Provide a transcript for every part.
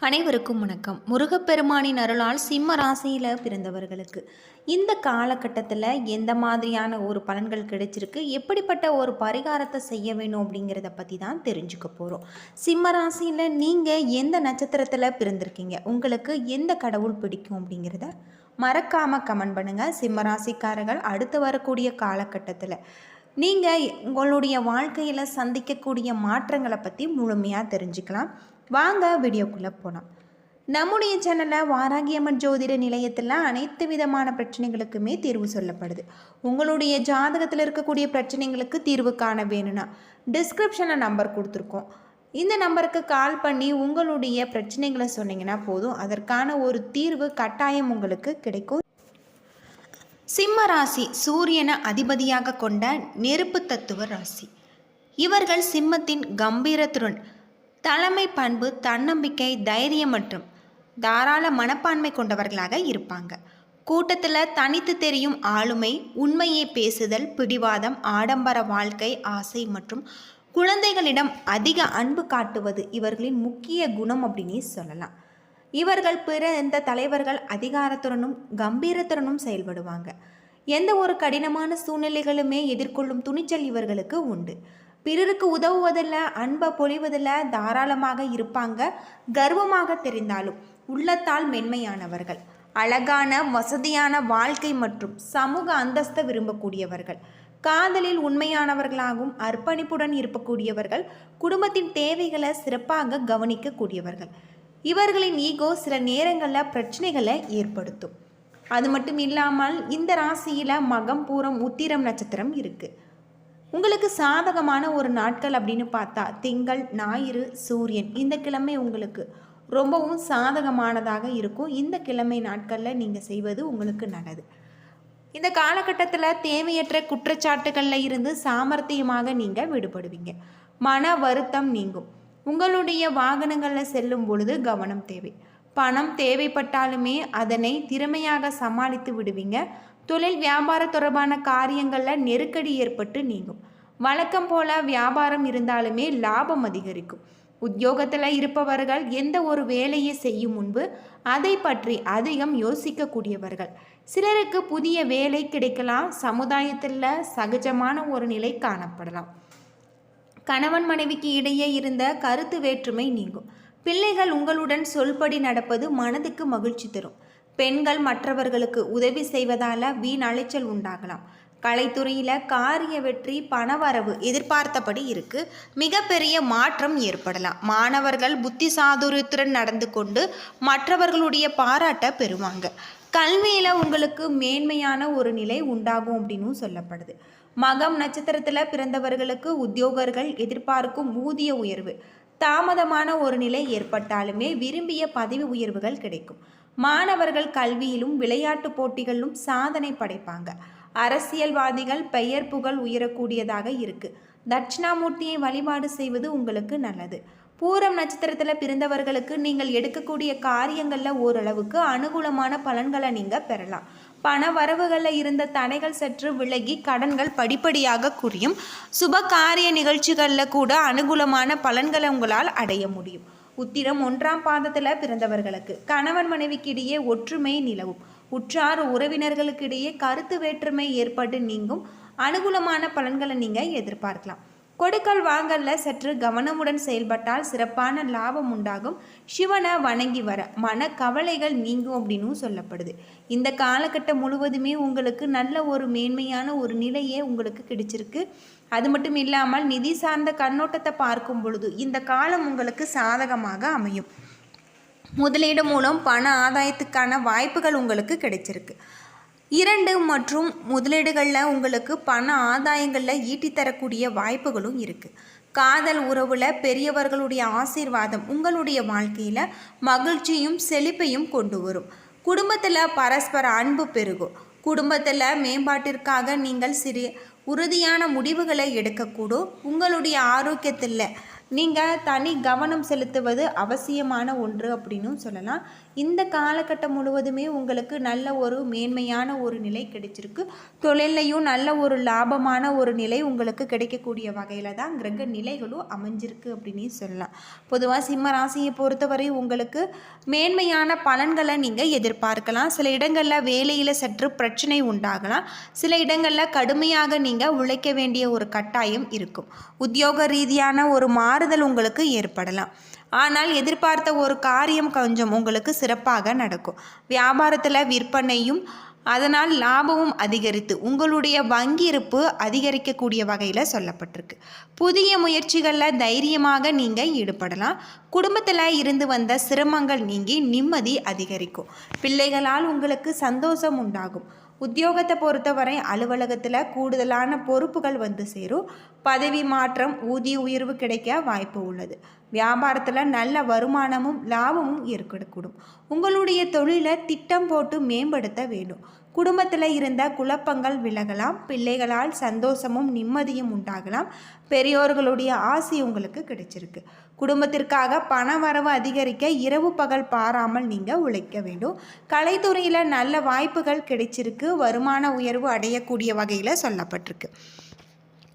அனைவருக்கும் வணக்கம். முருகப்பெருமானின் அருளால் சிம்ம ராசியில் பிறந்தவர்களுக்கு இந்த காலகட்டத்தில் எந்த மாதிரியான ஒரு பலன்கள் கிடைச்சிருக்கு, எப்படிப்பட்ட ஒரு பரிகாரத்தை செய்ய வேணும் அப்படிங்கிறத பற்றி தான் தெரிஞ்சுக்க போகிறோம். சிம்ம ராசியில் நீங்கள் எந்த நட்சத்திரத்தில் பிறந்திருக்கீங்க, உங்களுக்கு எந்த கடவுள் பிடிக்கும் அப்படிங்கிறத மறக்காமல் கமெண்ட் பண்ணுங்கள். சிம்ம ராசிக்காரர்கள் அடுத்து வரக்கூடிய காலகட்டத்தில் நீங்கள் உங்களுடைய வாழ்க்கையில் சந்திக்கக்கூடிய மாற்றங்களை பற்றி முழுமையாக தெரிஞ்சுக்கலாம். வாங்க வீடியோக்குள்ளே போகலாம். நம்முடைய சேனலில் வாராகியம்மன் ஜோதிட நிலையத்தில் அனைத்து விதமான பிரச்சனைகளுக்குமே தீர்வு சொல்லப்படுது. உங்களுடைய ஜாதகத்தில் இருக்கக்கூடிய பிரச்சனைகளுக்கு தீர்வு காண வேணும்னா டிஸ்கிரிப்ஷனில் நம்பர் கொடுத்துருக்கோம். இந்த நம்பருக்கு கால் பண்ணி உங்களுடைய பிரச்சனைகளை சொன்னீங்கன்னா போதும், அதற்கான ஒரு தீர்வு கட்டாயம் உங்களுக்கு கிடைக்கும். சிம்ம ராசி சூரியனை அதிபதியாக கொண்ட நெருப்பு தத்துவ ராசி. இவர்கள் சிம்மத்தின் கம்பீரத்துடன் தலைமை பண்பு, தன்னம்பிக்கை, தைரியம் மற்றும் தாராள மனப்பான்மை கொண்டவர்களாக இருப்பாங்க. கூட்டத்தில் தனித்து தெரியும் ஆளுமை, உண்மையை பேசுதல், பிடிவாதம், ஆடம்பர வாழ்க்கை, ஆசை மற்றும் குழந்தைகளிடம் அதிக அன்பு காட்டுவது இவர்களின் முக்கிய குணம் அப்படின்னே சொல்லலாம். இவர்கள் பிற எந்த தலைவர்கள் அதிகாரத்துடனும் கம்பீரத்துடனும் செயல்படுவாங்க. எந்த ஒரு கடினமான சூழ்நிலைகளுமே எதிர்கொள்ளும் துணிச்சல் இவர்களுக்கு உண்டு. பிறருக்கு உதவுவதில், அன்பை பொழிவதில் தாராளமாக இருப்பாங்க. கர்வமாக தெரிந்தாலும் உள்ளத்தால் மென்மையானவர்கள். அழகான வசதியான வாழ்க்கை மற்றும் சமூக அந்தஸ்தை விரும்பக்கூடியவர்கள். காதலில் உண்மையானவர்களாகவும் அர்ப்பணிப்புடன் இருக்கக்கூடியவர்கள். குடும்பத்தின் தேவைகளை சிறப்பாக கவனிக்கக்கூடியவர்கள். இவர்களின் ஈகோ சில நேரங்களில் பிரச்சனைகளை ஏற்படுத்தும். அது மட்டும் இல்லாமல் இந்த ராசியில் மகம், பூரம், உத்திரம் நட்சத்திரம் இருக்குது. உங்களுக்கு சாதகமான ஒரு நாட்கள் அப்படின்னு பார்த்தா திங்கள், ஞாயிறு, சூரியன் இந்த கிழமை உங்களுக்கு ரொம்பவும் சாதகமானதாக இருக்கும். இந்த கிழமை நாட்களில் நீங்கள் செய்வது உங்களுக்கு நல்லது. இந்த காலகட்டத்தில் தேவையற்ற குற்றச்சாட்டுகளில் இருந்து சாமர்த்தியமாக நீங்கள் விடுபடுவீங்க. மன வருத்தம் நீங்கும். உங்களுடைய வாகனங்களில் செல்லும் பொழுது கவனம் தேவை. பணம் தேவைப்பட்டாலுமே அதனை திறமையாக சமாளித்து விடுவீங்க. தொழில் வியாபார தொடர்பான காரியங்களில் நெருக்கடி ஏற்பட்டு நீங்கும். வழக்கம் போல வியாபாரம் இருந்தாலுமே லாபம் அதிகரிக்கும். உத்தியோகத்தில் இருப்பவர்கள் எந்த ஒரு வேலையை செய்யும் முன்பு அதை பற்றி அதிகம் யோசிக்கக்கூடியவர்கள். சிலருக்கு புதிய வேலை கிடைக்கலாம். சமுதாயத்தில் சகஜமான ஒரு நிலை காணப்படலாம். கணவன் மனைவிக்கு இடையே இருந்த கருத்து வேற்றுமை நீங்கும். பிள்ளைகள் உங்களுடன் சொல்படி நடப்பது மனதுக்கு மகிழ்ச்சி தரும். பெண்கள் மற்றவர்களுக்கு உதவி செய்வதால் வீண் அலைச்சல் உண்டாகலாம். கலைத்துறையில் காரிய வெற்றி, பணவரவு எதிர்பார்த்தபடி இருக்கு. மிகப்பெரிய மாற்றம் ஏற்படலாம். மாணவர்கள் புத்தி சாதுரியத்துடன் நடந்து கொண்டு மற்றவர்களுடைய பாராட்ட பெறுவாங்க. கல்வியில் உங்களுக்கு மேன்மையான ஒரு நிலை உண்டாகும் அப்படின்னு சொல்லப்படுது. மகம் நட்சத்திரத்தில் பிறந்தவர்களுக்கு உத்தியோகர்கள் எதிர்பார்க்கும் ஊதிய உயர்வு தாமதமான ஒரு நிலை ஏற்பட்டாலுமே விரும்பிய பதவி உயர்வுகள் கிடைக்கும். மாணவர்கள் கல்வியிலும் விளையாட்டு போட்டிகளிலும் சாதனை படைப்பாங்க. அரசியல்வாதிகள் பெயர் புகழ் உயரக்கூடியதாக இருக்கு. தட்சிணாமூர்த்தியை வழிபாடு செய்வது உங்களுக்கு நல்லது. பூரம் நட்சத்திரத்தில் பிறந்தவர்களுக்கு நீங்கள் எடுக்கக்கூடிய காரியங்களில் ஓரளவுக்கு அனுகூலமான பலன்களை நீங்கள் பெறலாம். பண வரவுகளில் இருந்த தடைகள் சற்று விலகி கடன்கள் படிப்படியாக குறையும். சுப காரிய நிகழ்ச்சிகளில் கூட அனுகூலமான பலன்களை உங்களால் அடைய முடியும். உத்திரம் 1ஆம் பாதத்தில் பிறந்தவர்களுக்கு கணவன் மனைவிக்கு இடையே ஒற்றுமை நிலவும். உற்றார் உறவினர்களுக்கிடையே கருத்து வேற்றுமை ஏற்பட்டு நீங்கும். அனுகூலமான பலன்களை நீங்கள் எதிர்பார்க்கலாம். கொடுக்கல் வாங்கல்ல சற்று கவனமுடன் செயல்பட்டால் சிறப்பான லாபம் உண்டாகும். சிவனை வணங்கி வர மன கவலைகள் நீங்கும் அப்படின்னு சொல்லப்படுது. இந்த காலகட்டம் முழுவதுமே உங்களுக்கு நல்ல ஒரு மேன்மையான ஒரு நிலையே உங்களுக்கு கிடைச்சிருக்கு. அது மட்டும் இல்லாமல் நிதி சார்ந்த கண்ணோட்டத்தை பார்க்கும் பொழுது இந்த காலம் உங்களுக்கு சாதகமாக அமையும். முதலீடு மூலம் பண ஆதாயத்துக்கான வாய்ப்புகள் உங்களுக்கு கிடைச்சிருக்கு. 2 மற்றும் முதலீடுகளில் உங்களுக்கு பண ஆதாயங்களில் ஈட்டி தரக்கூடிய வாய்ப்புகளும் இருக்குது. காதல் உறவில் பெரியவர்களுடைய ஆசீர்வாதம் உங்களுடைய வாழ்க்கையில் மகிழ்ச்சியும் செழிப்பையும் கொண்டு வரும். குடும்பத்தில் பரஸ்பர அன்பு பெருகும். குடும்பத்தில் மேம்பாட்டிற்காக நீங்கள் உறுதியான முடிவுகளை எடுக்கக்கூடும். உங்களுடைய ஆரோக்கியத்தில் நீங்கள் தனி கவனம் செலுத்துவது அவசியமான ஒன்று அப்படின்னும் சொல்லலாம். இந்த காலகட்டம் முழுவதுமே உங்களுக்கு நல்ல ஒரு மேன்மையான ஒரு நிலை கிடைச்சிருக்கு. தொழிலையும் நல்ல ஒரு லாபமான ஒரு நிலை உங்களுக்கு கிடைக்கக்கூடிய வகையில் தான் கிரக நிலைகளும் அமைஞ்சிருக்கு அப்படின்னு சொல்லலாம். பொதுவாக சிம்ம ராசியை பொறுத்தவரை உங்களுக்கு மேன்மையான பலன்களை நீங்கள் எதிர்பார்க்கலாம். சில இடங்களில் வேலையில் சற்று பிரச்சனை உண்டாகலாம். சில இடங்களில் கடுமையாக நீங்கள் உழைக்க வேண்டிய ஒரு கட்டாயம் இருக்கும். உத்தியோக ரீதியான ஒரு மாறுதல் உங்களுக்கு ஏற்படலாம். ஆனால் எதிர்பார்த்த ஒரு காரியம் கொஞ்சம் உங்களுக்கு சிறப்பாக நடக்கும். வியாபாரத்தில் விற்பனையும் அதனால் லாபமும் அதிகரித்து உங்களுடைய வங்கி இருப்பு அதிகரிக்கக்கூடிய வகையில் சொல்லப்பட்டிருக்கு. புதிய முயற்சிகளில் தைரியமாக நீங்கள் ஈடுபடலாம். குடும்பத்தில் இருந்து வந்த சிரமங்கள் நீங்கி நிம்மதி அதிகரிக்கும். பிள்ளைகளால் உங்களுக்கு சந்தோஷம் உண்டாகும். உத்தியோகத்தை பொறுத்தவரை அலுவலகத்தில் கூடுதலான பொறுப்புகள் வந்து சேரும். பதவி மாற்றம், ஊதிய உயர்வு கிடைக்க வாய்ப்பு உள்ளது. வியாபாரத்தில் நல்ல வருமானமும் லாபமும் ஏற்படக்கூடும். உங்களுடைய தொழிலை திட்டம் போட்டு மேம்படுத்த வேண்டும். குடும்பத்தில் இருந்த குழப்பங்கள் விலகலாம். பிள்ளைகளால் சந்தோஷமும் நிம்மதியும் உண்டாகலாம். பெரியோர்களுடைய ஆசி உங்களுக்கு கிடைச்சிருக்கு. குடும்பத்திற்காக பண வரவு அதிகரிக்க இரவு பகல் பாராமல் நீங்கள் உழைக்க வேண்டும். கலைத்துறையில் நல்ல வாய்ப்புகள் கிடைச்சிருக்கு. வருமான உயர்வு அடையக்கூடிய வகையில் சொல்லப்பட்டிருக்கு.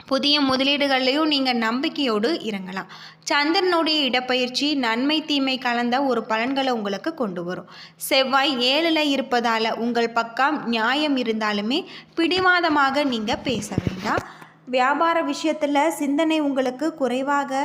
புதிய முதலீடுகளையும் நீங்கள் நம்பிக்கையோடு இறங்கலாம். சந்திரனுடைய இடப்பெயர்ச்சி நன்மை தீமை கலந்த ஒரு பலன்களை உங்களுக்கு கொண்டு வரும். செவ்வாய் 7ல் இருப்பதால் உங்கள் பக்கம் நியாயம் இருந்தாலுமே பிடிவாதமாக நீங்கள் பேச வேண்டாம். வியாபார விஷயத்தில் சிந்தனை உங்களுக்கு குறைவாக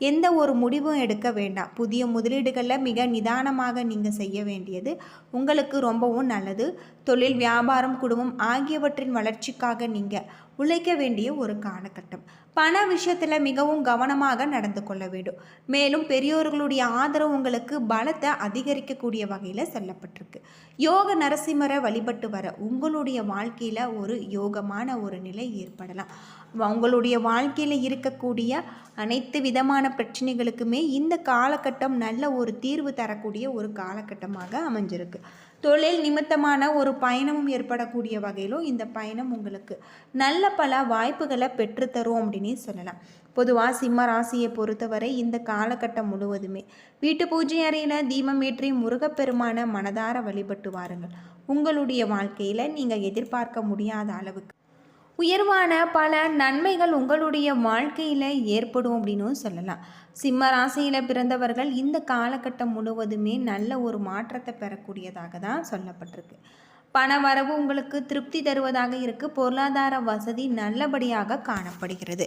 எந்த ஒரு முடிவும் எடுக்க வேண்டாம். புதிய முதலீடுகளில் மிக நிதானமாக நீங்கள் செய்ய வேண்டியது உங்களுக்கு ரொம்பவும் நல்லது. தொழில், வியாபாரம், குடும்பம் ஆகியவற்றின் வளர்ச்சிக்காக நீங்கள் உழைக்க வேண்டிய ஒரு காலகட்டம். பண விஷயத்தில் மிகவும் கவனமாக நடந்து கொள்ள வேண்டும். மேலும் பெரியோர்களுடைய ஆதரவு உங்களுக்கு பலத்தை அதிகரிக்கக்கூடிய வகையில் சொல்லப்பட்டிருக்கு. யோக நரசிம்மரை வழிபட்டு வர உங்களுடைய வாழ்க்கையில் ஒரு யோகமான ஒரு நிலை ஏற்படலாம். உங்களுடைய வாழ்க்கையில் இருக்கக்கூடிய அனைத்து விதமான பிரச்சனைகளுக்குமே இந்த காலகட்டம் நல்ல ஒரு தீர்வு தரக்கூடிய ஒரு காலகட்டமாக அமைஞ்சிருக்கு. தொழில் நிமித்தமான ஒரு பயணமும் ஏற்படக்கூடிய வகையிலும் இந்த பயணம் உங்களுக்கு நல்ல பல வாய்ப்புகளை பெற்றுத்தரும் அப்படின்னு சொல்லலாம். பொதுவாக சிம்ம ராசியை பொறுத்தவரை இந்த காலகட்டம் முழுவதுமே வீட்டு பூஜை அறையில் தீபம் ஏற்றி முருகப்பெருமான மனதார வழிபட்டு வாருங்கள். உங்களுடைய வாழ்க்கையில் நீங்கள் எதிர்பார்க்க முடியாத அளவுக்கு உயர்வான பல நன்மைகள் உங்களுடைய வாழ்க்கையில் ஏற்படும் அப்படின்னு சொல்லலாம். சிம்ம ராசியில் பிறந்தவர்கள் இந்த காலகட்டம் முழுவதுமே நல்ல ஒரு மாற்றத்தை பெறக்கூடியதாக தான் சொல்லப்பட்டிருக்கு. பண வரவு உங்களுக்கு திருப்தி தருவதாக இருக்குது. பொருளாதார வசதி நல்லபடியாக காணப்படுகிறது.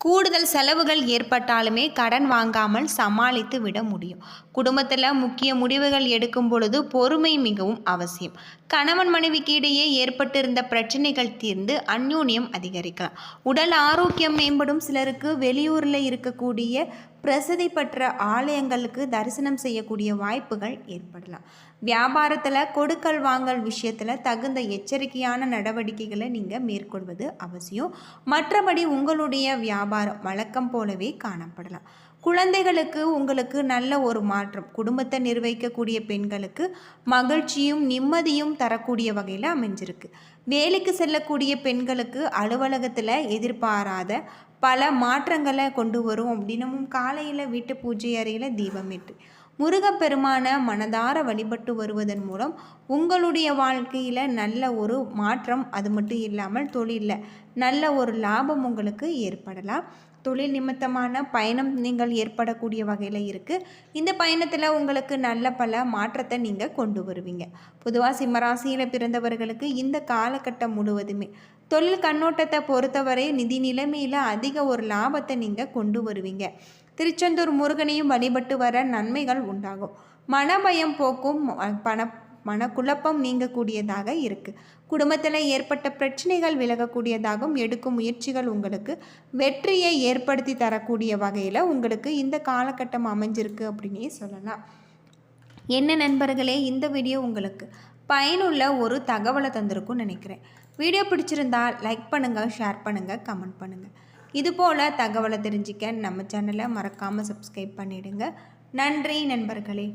கூடுதல் செலவுகள் ஏற்பட்டாலுமே கடன் வாங்காமல் சமாளித்து விட முடியும். குடும்பத்தில் முக்கிய முடிவுகள் எடுக்கும் பொழுது பொறுமை மிகவும் அவசியம். கணவன் மனைவிக்கு இடையே ஏற்பட்டிருந்த பிரச்சனைகள் தீர்ந்து அந்யோன்யம் அதிகரிக்கலாம். உடல் ஆரோக்கியம் மேம்படும். சிலருக்கு வெளியூரில் இருக்கக்கூடிய பிரசித்தி பெற்ற ஆலயங்களுக்கு தரிசனம் செய்யக்கூடிய வாய்ப்புகள் ஏற்படலாம். வியாபாரத்தில் கொடுக்கல் வாங்கல் விஷயத்தில் தகுந்த எச்சரிக்கையான நடவடிக்கைகளை நீங்கள் மேற்கொள்வது அவசியம். மற்றபடி உங்களுடைய வியாபாரம் வழக்கம் போலவே காணப்படலாம். குழந்தைகளுக்கு உங்களுக்கு நல்ல ஒரு மாற்றம். குடும்பத்தை நிர்வகிக்கக்கூடிய பெண்களுக்கு மகிழ்ச்சியும் நிம்மதியும் தரக்கூடிய வகையில் அமைஞ்சிருக்கு. வேலைக்கு செல்லக்கூடிய பெண்களுக்கு அலுவலகத்தில் எதிர்பாராத பல மாற்றங்களை கொண்டு வரும். தினமும் காலையில் வீட்டு பூஜை அறையில் தீபமேற்று முருகப்பெருமான மனதார வழிபட்டு வருவதன் மூலம் உங்களுடைய வாழ்க்கையில் நல்ல ஒரு மாற்றம், அது மட்டும் இல்லாமல் தொழிலில் நல்ல ஒரு லாபம் உங்களுக்கு ஏற்படலாம். தொழில் நிமித்தமான பயணம் நீங்கள் ஏற்படக்கூடிய வகையில் இருக்குது. இந்த பயணத்தில் உங்களுக்கு நல்ல பல மாற்றத்தை நீங்கள் கொண்டு வருவீங்க. பொதுவாக சிம்மராசியில் பிறந்தவர்களுக்கு இந்த காலகட்டம் முழுவதுமே தொழில் கண்ணோட்டத்தை பொறுத்தவரை நிதி நிலைமையில் அதிக ஒரு லாபத்தை நீங்கள் கொண்டு வருவீங்க. திருச்செந்தூர் முருகனையும் வழிபட்டு வர நன்மைகள் உண்டாகும். மனபயம் போக்கும். மனக்குழப்பம் நீங்கக்கூடியதாக இருக்குது. குடும்பத்தில் ஏற்பட்ட பிரச்சனைகள் விலகக்கூடியதாகவும் எடுக்கும் முயற்சிகள் உங்களுக்கு வெற்றியை ஏற்படுத்தி தரக்கூடிய வகையில் உங்களுக்கு இந்த காலகட்டம் அமைஞ்சிருக்கு அப்படின்னே சொல்லலாம். என்ன நண்பர்களே, இந்த வீடியோ உங்களுக்கு பயனுள்ள ஒரு தகவலை தந்திருக்கும்னு நினைக்கிறேன். வீடியோ பிடிச்சிருந்தால் லைக் பண்ணுங்கள், ஷேர் பண்ணுங்கள், கமெண்ட் பண்ணுங்கள். இதுபோல் தகவலை தெரிஞ்சிக்க நம்ம சேனலை மறக்காமல் சப்ஸ்கிரைப் பண்ணிவிடுங்க. நன்றி நண்பர்களே.